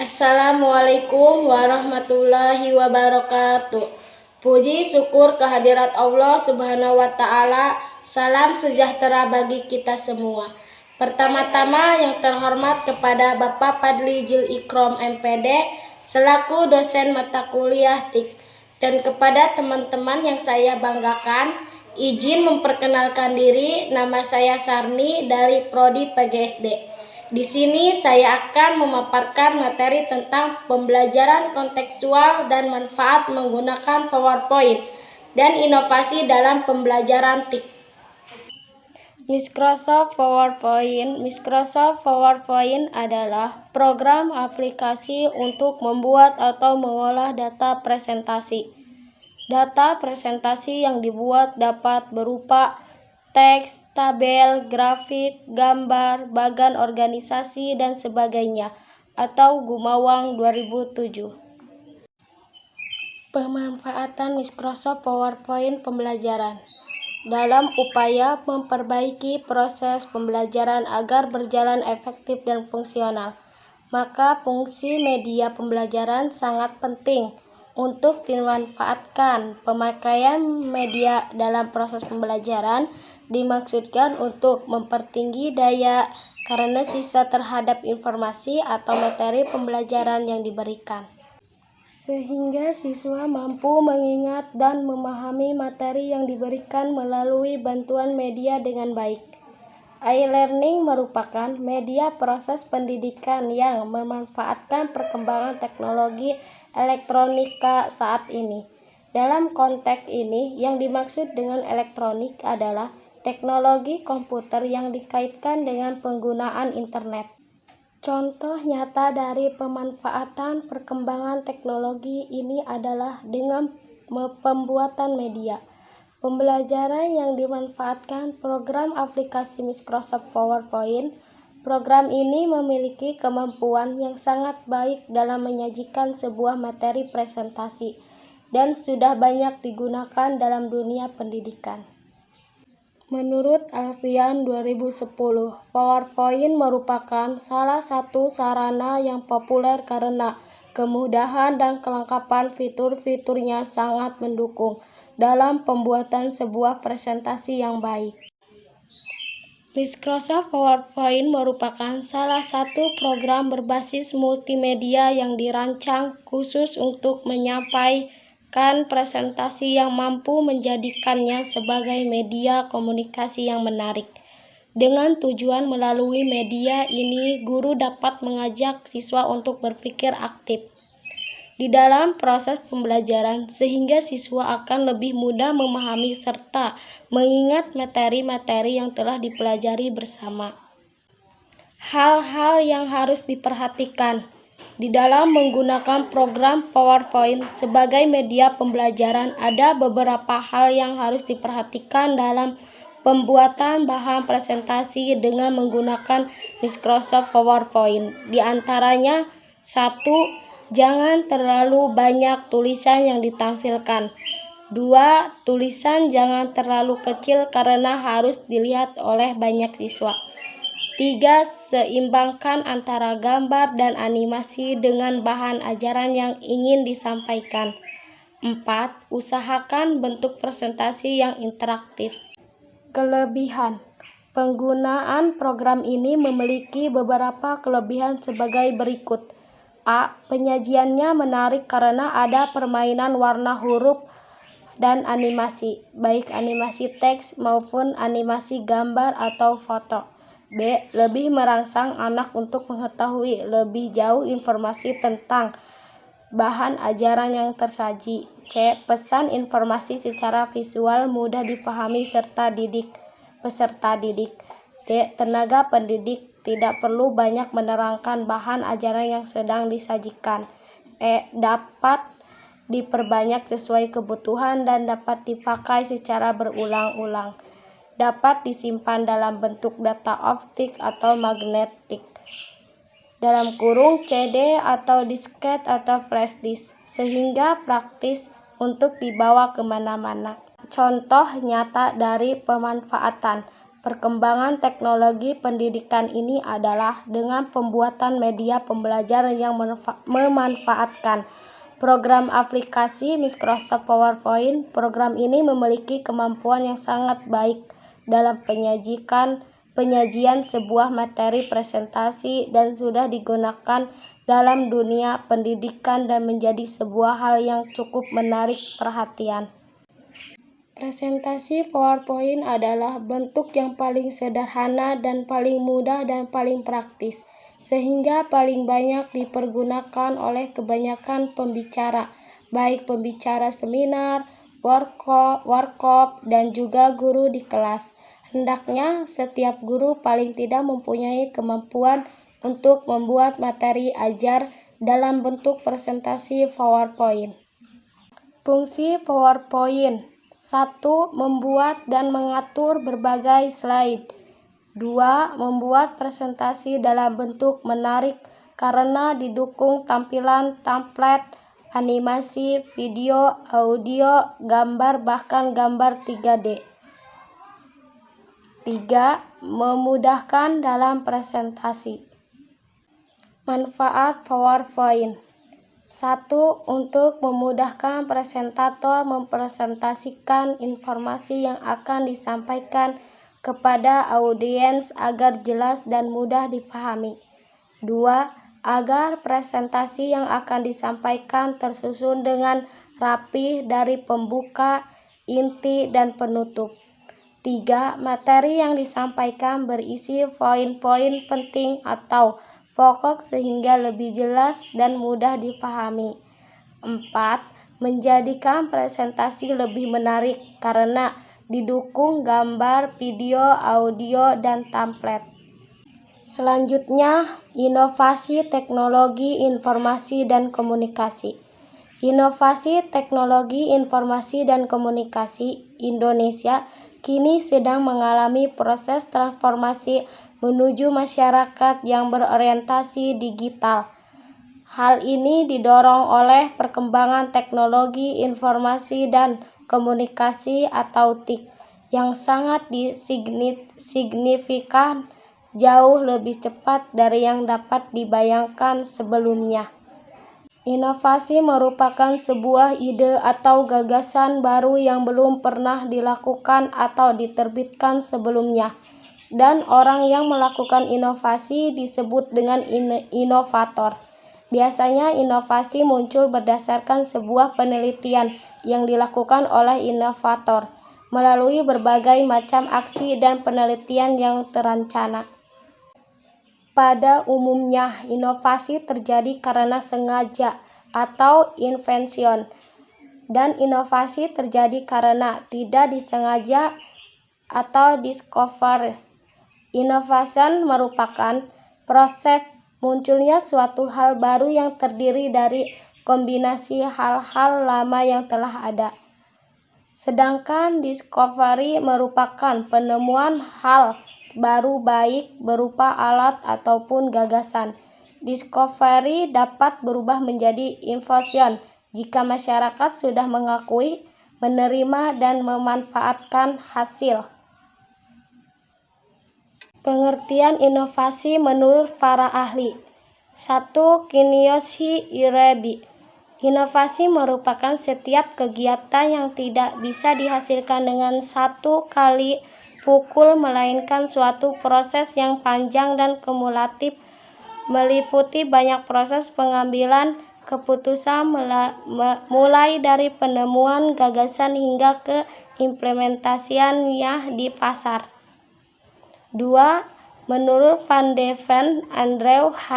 Assalamualaikum warahmatullahi wabarakatuh. Puji syukur kehadirat Allah Subhanahu wa Ta'ala. Salam sejahtera bagi kita semua. Pertama-tama yang terhormat kepada Bapak Padli Jil Ikrom MPD selaku dosen mata kuliah TIK, dan kepada teman-teman yang saya banggakan, izin memperkenalkan diri. Nama saya Sarni dari Prodi PGSD. Di sini saya akan memaparkan materi tentang pembelajaran kontekstual dan manfaat menggunakan PowerPoint dan inovasi dalam pembelajaran TIK. Microsoft PowerPoint adalah program aplikasi untuk membuat atau mengolah data presentasi. Data presentasi yang dibuat dapat berupa teks, tabel, grafik, gambar, bagan organisasi, dan sebagainya, atau Gumawang 2007. Pemanfaatan Microsoft PowerPoint pembelajaran. Dalam upaya memperbaiki proses pembelajaran agar berjalan efektif dan fungsional, maka fungsi media pembelajaran sangat penting untuk dimanfaatkan. Pemakaian media dalam proses pembelajaran dimaksudkan untuk mempertinggi daya karena siswa terhadap informasi atau materi pembelajaran yang diberikan, sehingga siswa mampu mengingat dan memahami materi yang diberikan melalui bantuan media dengan baik. E-learning merupakan media proses pendidikan yang memanfaatkan perkembangan teknologi elektronika saat ini. Dalam konteks ini, yang dimaksud dengan elektronik adalah teknologi komputer yang dikaitkan dengan penggunaan internet. Contoh nyata dari pemanfaatan perkembangan teknologi ini adalah dengan pembuatan media pembelajaran yang dimanfaatkan program aplikasi Microsoft PowerPoint. Program ini memiliki kemampuan yang sangat baik dalam menyajikan sebuah materi presentasi dan sudah banyak digunakan dalam dunia pendidikan. Menurut Alfian 2010, PowerPoint merupakan salah satu sarana yang populer karena kemudahan dan kelengkapan fitur-fiturnya sangat mendukung dalam pembuatan sebuah presentasi yang baik. Microsoft PowerPoint merupakan salah satu program berbasis multimedia yang dirancang khusus untuk menyampaikan presentasi yang mampu menjadikannya sebagai media komunikasi yang menarik. Dengan tujuan melalui media ini, guru dapat mengajak siswa untuk berpikir aktif di dalam proses pembelajaran, sehingga siswa akan lebih mudah memahami serta mengingat materi-materi yang telah dipelajari bersama. Hal-hal yang harus diperhatikan di dalam menggunakan program PowerPoint sebagai media pembelajaran. Ada beberapa hal yang harus diperhatikan dalam pembuatan bahan presentasi dengan menggunakan Microsoft PowerPoint. Di antaranya, 1. Jangan terlalu banyak tulisan yang ditampilkan. 2. Tulisan jangan terlalu kecil karena harus dilihat oleh banyak siswa. 3. Seimbangkan antara gambar dan animasi dengan bahan ajaran yang ingin disampaikan. 4. Usahakan bentuk presentasi yang interaktif. Kelebihan penggunaan program ini memiliki beberapa kelebihan sebagai berikut. A. Penyajiannya menarik karena ada permainan warna huruf dan animasi, baik animasi teks maupun animasi gambar atau foto. B. Lebih merangsang anak untuk mengetahui lebih jauh informasi tentang bahan ajaran yang tersaji. C. Pesan informasi secara visual mudah dipahami peserta didik. D. Tenaga pendidik tidak perlu banyak menerangkan bahan ajaran yang sedang disajikan. E. Dapat diperbanyak sesuai kebutuhan dan dapat dipakai secara berulang-ulang. Dapat disimpan dalam bentuk data optik atau magnetik, CD atau disket atau flash disk, sehingga praktis untuk dibawa kemana-mana. Contoh nyata dari pemanfaatan perkembangan teknologi pendidikan ini adalah dengan pembuatan media pembelajaran yang memanfaatkan program aplikasi Microsoft PowerPoint. Program ini memiliki kemampuan yang sangat baik dalam penyajian sebuah materi presentasi dan sudah digunakan dalam dunia pendidikan dan menjadi sebuah hal yang cukup menarik perhatian. Presentasi PowerPoint adalah bentuk yang paling sederhana dan paling mudah dan paling praktis, sehingga paling banyak dipergunakan oleh kebanyakan pembicara, baik pembicara seminar, workshop, dan juga guru di kelas. Hendaknya setiap guru paling tidak mempunyai kemampuan untuk membuat materi ajar dalam bentuk presentasi PowerPoint. Fungsi PowerPoint: 1. Membuat dan mengatur berbagai slide. 2. Membuat presentasi dalam bentuk menarik karena didukung tampilan template, animasi, video, audio, gambar, bahkan gambar 3D. 3. Memudahkan dalam presentasi. Manfaat PowerPoint: 1. Untuk memudahkan presentator mempresentasikan informasi yang akan disampaikan kepada audiens agar jelas dan mudah dipahami. 2. Agar presentasi yang akan disampaikan tersusun dengan rapi dari pembuka, inti, dan penutup. 3. Materi yang disampaikan berisi poin-poin penting atau pokok sehingga lebih jelas dan mudah dipahami. 4. Menjadikan presentasi lebih menarik karena didukung gambar, video, audio, dan template. Selanjutnya, inovasi teknologi informasi dan komunikasi. Inovasi teknologi informasi dan komunikasi Indonesia kini sedang mengalami proses transformasi menuju masyarakat yang berorientasi digital. Hal ini didorong oleh perkembangan teknologi informasi dan komunikasi atau TIK yang sangat signifikan, jauh lebih cepat dari yang dapat dibayangkan sebelumnya. Inovasi merupakan sebuah ide atau gagasan baru yang belum pernah dilakukan atau diterbitkan sebelumnya. Dan orang yang melakukan inovasi disebut dengan inovator. Biasanya inovasi muncul berdasarkan sebuah penelitian yang dilakukan oleh inovator melalui berbagai macam aksi dan penelitian yang terancana. Pada umumnya, inovasi terjadi karena sengaja atau invention, dan inovasi terjadi karena tidak disengaja atau discover. Innovation merupakan proses munculnya suatu hal baru yang terdiri dari kombinasi hal-hal lama yang telah ada. Sedangkan discovery merupakan penemuan hal baru baik berupa alat ataupun gagasan. Discovery dapat berubah menjadi invention jika masyarakat sudah mengakui, menerima, dan memanfaatkan hasil. Pengertian inovasi menurut para ahli. 1. Kiyoshi Irebi. Inovasi merupakan setiap kegiatan yang tidak bisa dihasilkan dengan satu kali pukul, melainkan suatu proses yang panjang dan kumulatif, meliputi banyak proses pengambilan keputusan mulai dari penemuan gagasan hingga ke implementasiannya di pasar. 2. Menurut Van de Ven Andrew H.,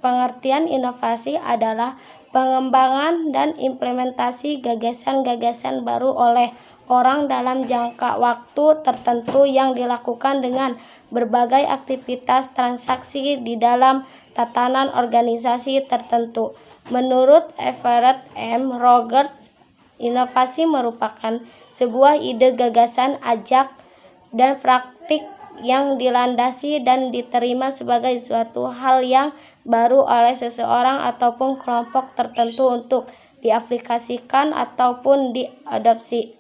pengertian inovasi adalah pengembangan dan implementasi gagasan-gagasan baru oleh orang dalam jangka waktu tertentu yang dilakukan dengan berbagai aktivitas transaksi di dalam tatanan organisasi tertentu. Menurut Everett M. Rogers, inovasi merupakan sebuah ide, gagasan, ajak, dan praktik yang dilandasi dan diterima sebagai suatu hal yang baru oleh seseorang ataupun kelompok tertentu untuk diaplikasikan ataupun diadopsi.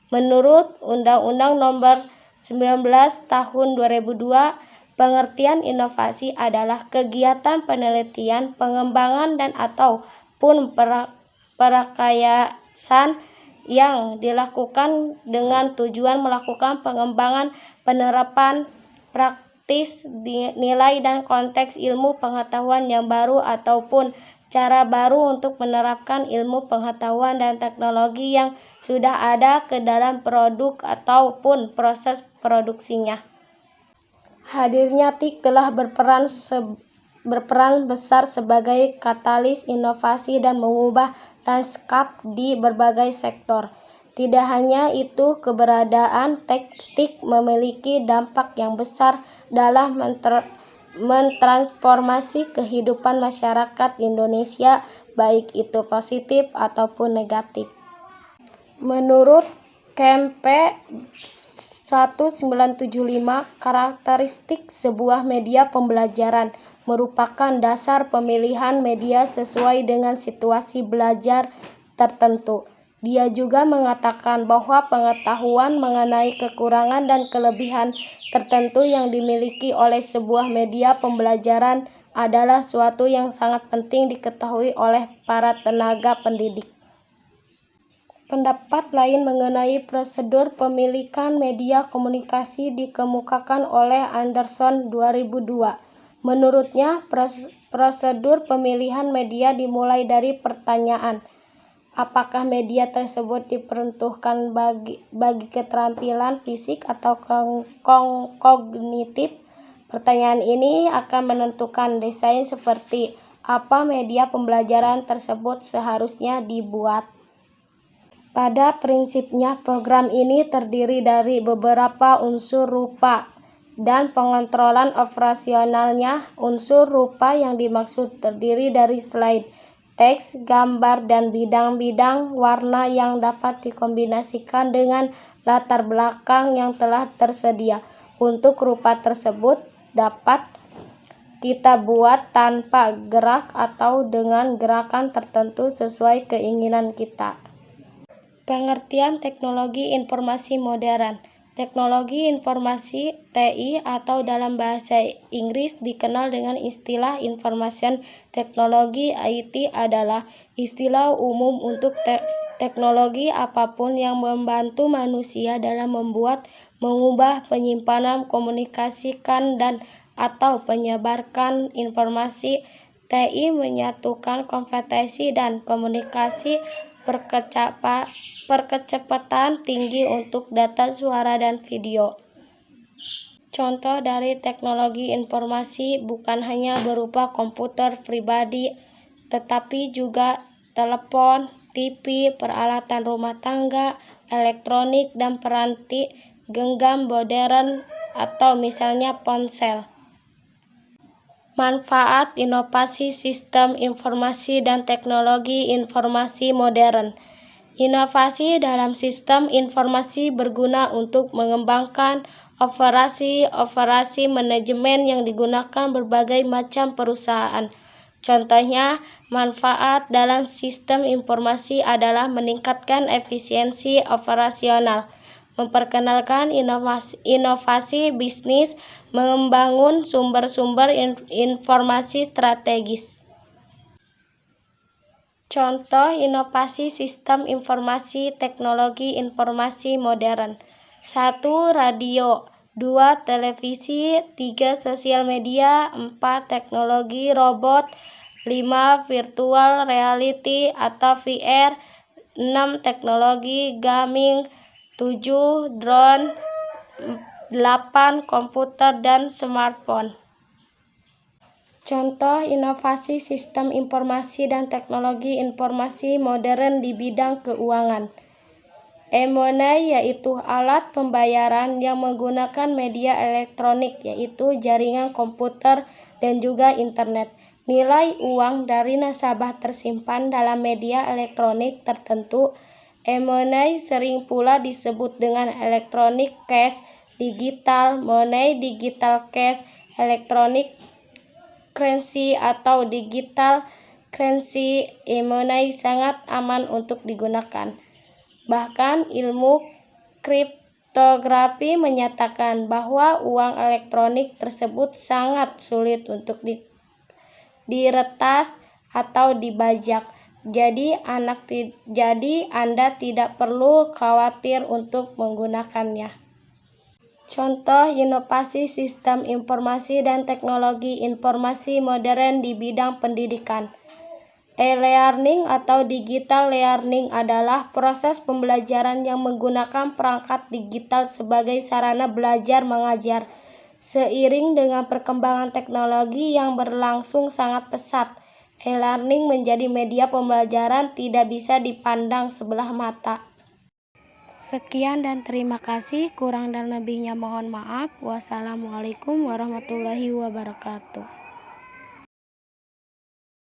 Menurut Undang-Undang Nomor tahun 2002. Pengertian inovasi adalah kegiatan penelitian, pengembangan dan ataupun perekayaan yang dilakukan dengan tujuan melakukan pengembangan, penerapan praktis nilai dan konteks ilmu pengetahuan yang baru ataupun cara baru untuk menerapkan ilmu pengetahuan dan teknologi yang sudah ada ke dalam produk ataupun proses produksinya. Hadirnya TIK telah berperan besar sebagai katalis inovasi dan mengubah lanskap di berbagai sektor. Tidak hanya itu, keberadaan TIK memiliki dampak yang besar dalam mentransformasi kehidupan masyarakat Indonesia, baik itu positif ataupun negatif. Menurut KMP 1975, karakteristik sebuah media pembelajaran merupakan dasar pemilihan media sesuai dengan situasi belajar tertentu. Dia juga mengatakan bahwa pengetahuan mengenai kekurangan dan kelebihan tertentu yang dimiliki oleh sebuah media pembelajaran adalah suatu yang sangat penting diketahui oleh para tenaga pendidik. Pendapat lain mengenai prosedur pemilikan media komunikasi dikemukakan oleh Anderson 2002. Menurutnya, prosedur pemilihan media dimulai dari pertanyaan, apakah media tersebut diperuntukkan bagi keterampilan fisik atau kognitif? Pertanyaan ini akan menentukan desain seperti apa media pembelajaran tersebut seharusnya dibuat. Pada prinsipnya, program ini terdiri dari beberapa unsur rupa dan pengontrolan operasionalnya. Unsur rupa yang dimaksud terdiri dari slide, teks, gambar, dan bidang-bidang warna yang dapat dikombinasikan dengan latar belakang yang telah tersedia. Untuk rupa tersebut dapat kita buat tanpa gerak atau dengan gerakan tertentu sesuai keinginan kita. Pengertian teknologi informasi modern. Teknologi informasi (TI) atau dalam bahasa Inggris dikenal dengan istilah Information Technology (IT) adalah istilah umum untuk teknologi apapun yang membantu manusia dalam membuat, mengubah, penyimpanan, komunikasikan dan atau penyebarkan informasi. TI menyatukan kompetensi dan komunikasi berkecepatan tinggi untuk data, suara, dan video. Contoh dari teknologi informasi bukan hanya berupa komputer pribadi, tetapi juga telepon, TV, peralatan rumah tangga, elektronik, dan peranti genggam modern atau misalnya ponsel. Manfaat inovasi sistem informasi dan teknologi informasi modern. Inovasi dalam sistem informasi berguna untuk mengembangkan operasi manajemen yang digunakan berbagai macam perusahaan. Contohnya, manfaat dalam sistem informasi adalah meningkatkan efisiensi operasional, memperkenalkan inovasi bisnis, membangun sumber-sumber informasi strategis. Contoh inovasi sistem informasi teknologi informasi modern. 1. Radio. 2. Televisi. 3. Sosial media. 4. Teknologi robot. 5. Virtual reality atau VR. 6. Teknologi gaming. 7. Drone. 8. Komputer dan smartphone. Contoh inovasi sistem informasi dan teknologi informasi modern di bidang keuangan. E-money yaitu alat pembayaran yang menggunakan media elektronik yaitu jaringan komputer dan juga internet. Nilai uang dari nasabah tersimpan dalam media elektronik tertentu. E-money sering pula disebut dengan electronic cash, digital money, digital cash, electronic currency atau digital currency. E-money sangat aman untuk digunakan. Bahkan ilmu Kriptografi menyatakan bahwa uang elektronik tersebut sangat sulit untuk diretas atau dibajak. Jadi Anda tidak perlu khawatir untuk menggunakannya. Contoh inovasi sistem informasi dan teknologi informasi modern di bidang pendidikan. E-learning atau digital learning adalah proses pembelajaran yang menggunakan perangkat digital sebagai sarana belajar mengajar. Seiring dengan perkembangan teknologi yang berlangsung sangat pesat, e-learning menjadi media pembelajaran tidak bisa dipandang sebelah mata. Sekian dan terima kasih. Kurang dan lebihnya mohon maaf. Wassalamualaikum warahmatullahi wabarakatuh.